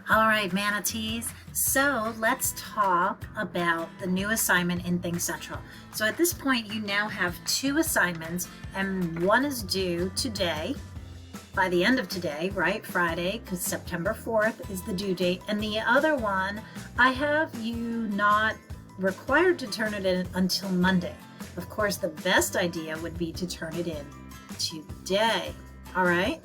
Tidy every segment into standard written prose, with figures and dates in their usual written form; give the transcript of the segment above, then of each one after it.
All right, manatees. So let's talk about the new assignment in ThinkCentral. So at this point, you now have 2 assignments, and one is due today, by the end of today, right? Friday, because September 4th is the due date. And the other one, I have you not required to turn it in until Monday. Of course, the best idea would be to turn it in today. All right?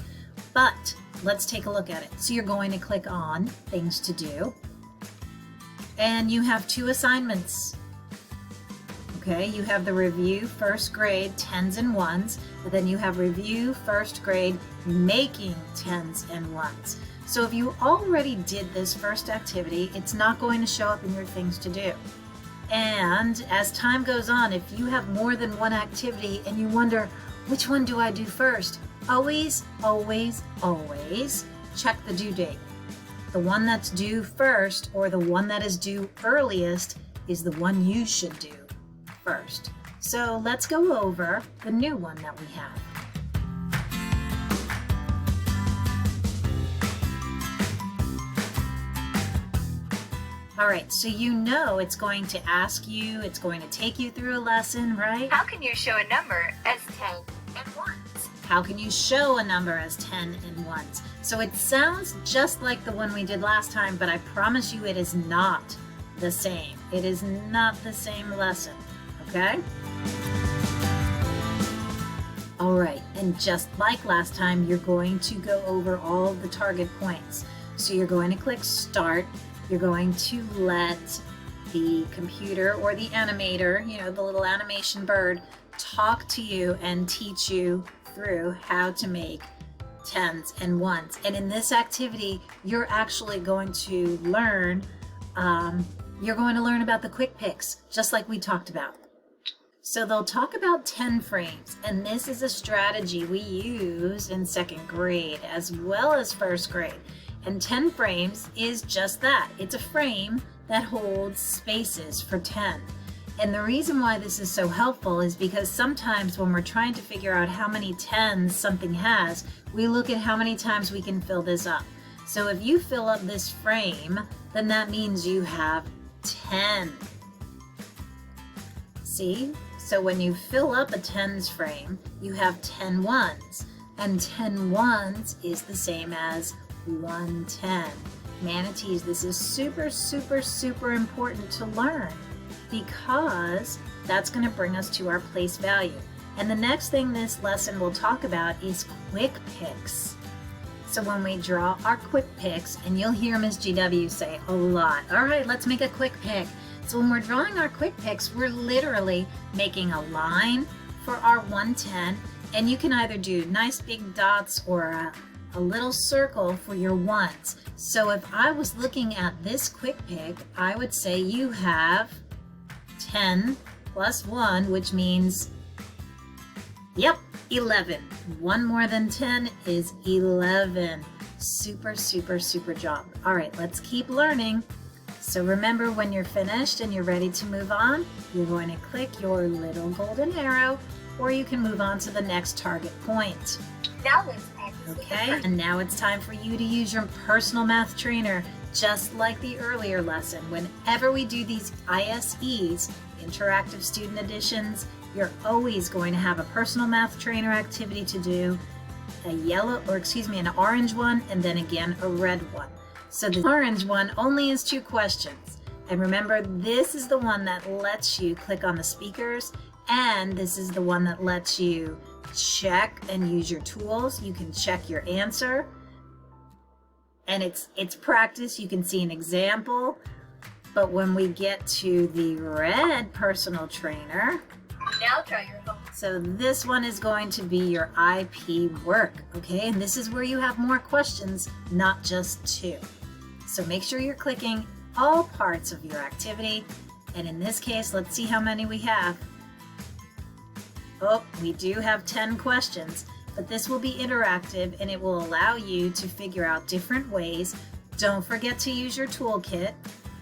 But let's take a look at it. So you're going to click on Things to Do, and you have 2 assignments. Okay, you have the Review First Grade 10s and 1s, and then you have Review First Grade Making 10s and 1s. So if you already did this first activity, it's not going to show up in your Things to Do. And as time goes on, if you have more than one activity and you wonder, which one do I do first? Always, always, always check the due date. The one that's due first, or the one that is due earliest, is the one you should do first. So let's go over the new one that we have. All right, so you know it's going to ask you, it's going to take you through a lesson, right? How can you show a number as 10 and 1s? How can you show a number as 10 and 1s? So it sounds just like the one we did last time, but I promise you it is not the same. It is not the same lesson, okay? All right, and just like last time, you're going to go over all of the target points. So you're going to click Start. You're going to let the computer or the animator, you know, the little animation bird, talk to you and teach you through how to make 10s and 1s. And in this activity, you're actually going to learn, about the quick picks, just like we talked about. So they'll talk about 10 frames, and this is a strategy we use in 2nd grade as well as 1st grade. And 10 frames is just that. It's a frame that holds spaces for 10. And the reason why this is so helpful is because sometimes when we're trying to figure out how many 10s something has, we look at how many times we can fill this up. So if you fill up this frame, then that means you have 10. See? So when you fill up a 10s frame, you have 10 1s. And 10 1s is the same as 110. Manatees, this is super, super, super important to learn, because that's going to bring us to our place value. And the next thing this lesson will talk about is quick picks. So when we draw our quick picks, and you'll hear Ms. GW say a lot, all right, let's make a quick pick. So when we're drawing our quick picks, we're literally making a line for our 110, and you can either do nice big dots or a little circle for your 1s. So if I was looking at this quick pick, I would say you have 10 plus 1, which means, yep, 11. 1 more than 10 is 11. Super, super, super job. All right, let's keep learning. So remember, when you're finished and you're ready to move on, you're going to click your little golden arrow, or you can move on to the next target point. Now let's practice. Okay, and now it's time for you to use your personal math trainer, just like the earlier lesson. Whenever we do these ISEs, interactive student editions, you're always going to have a personal math trainer activity to do, an orange one, and then again a red one. So the orange one only is 2 questions. And remember, this is the one that lets you click on the speakers, and this is the one that lets you check and use your tools. You can check your answer, and it's practice. You can see an example. But when we get to the red personal trainer, Now try your homework. so this one is going to be your IP work, okay? And this is where you have more questions, not just 2. So make sure you're clicking all parts of your activity. And in this case, let's see how many we have. Oh, we do have 10 questions, but this will be interactive, and it will allow you to figure out different ways. Don't forget to use your toolkit,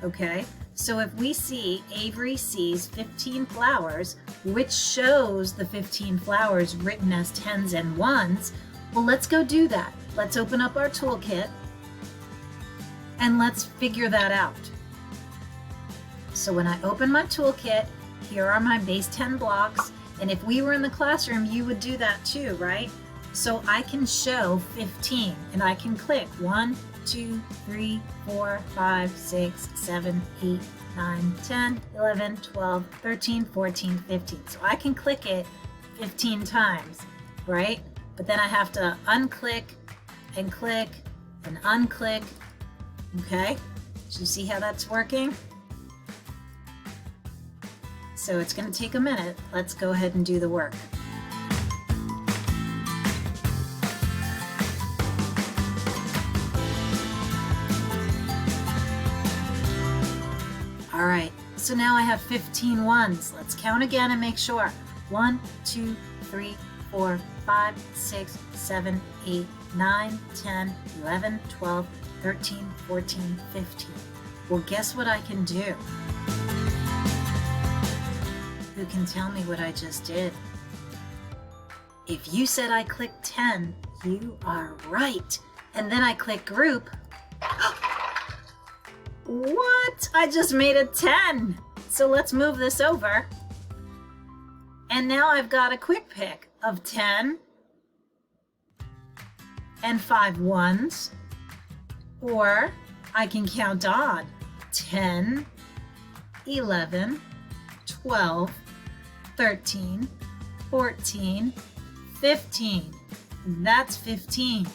okay? So if we see Avery sees 15 flowers, which shows the 15 flowers written as 10s and 1s, well, let's go do that. Let's open up our toolkit. And let's figure that out. So when I open my toolkit, here are my base 10 blocks. And if we were in the classroom, you would do that too, right? So I can show 15 and I can click 1, 2, 3, 4, 5, 6, 7, 8, 9, 10, 11, 12, 13, 14, 15. So I can click it 15 times, right? But then I have to unclick and click and unclick. Okay, do you see how that's working? So it's going to take a minute. Let's go ahead and do the work. All right, so now I have 15 ones. Let's count again and make sure. 1, 2, 3, 4, 5, 6, 7, 8, 9, 10, 11, 12, 13, 14, 15. Well, guess what I can do? Who can tell me what I just did? If you said I clicked 10, you are right. And then I click group. What? I just made a 10. So let's move this over. And now I've got a quick pick of 10 and 5 ones. Or I can count odd. 10, 11, 12, 13, 14, 15. That's 15.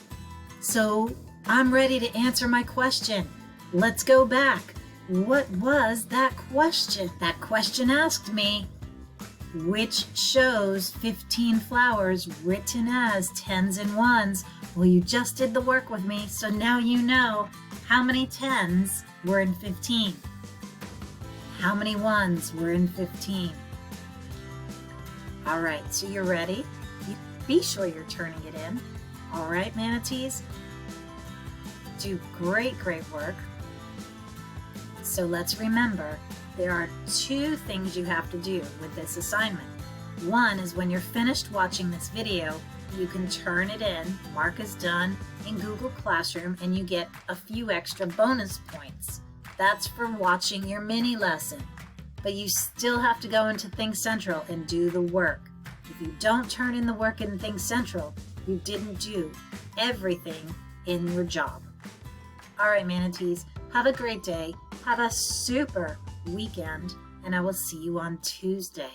So I'm ready to answer my question. Let's go back. What was that question? That question asked me, which shows 15 flowers written as 10s and 1s? Well, you just did the work with me, so now you know how many 10s were in 15. How many 1s were in 15? All right, so you're ready? Be sure you're turning it in. All right, manatees? Do great, great work. So let's remember, there are 2 things you have to do with this assignment. One is when you're finished watching this video, you can turn it in, mark as done in Google Classroom, and you get a few extra bonus points. That's for watching your mini lesson. But you still have to go into ThinkCentral and do the work. If you don't turn in the work in ThinkCentral, you didn't do everything in your job. All right, manatees, have a great day. Have a super weekend, and I will see you on Tuesday.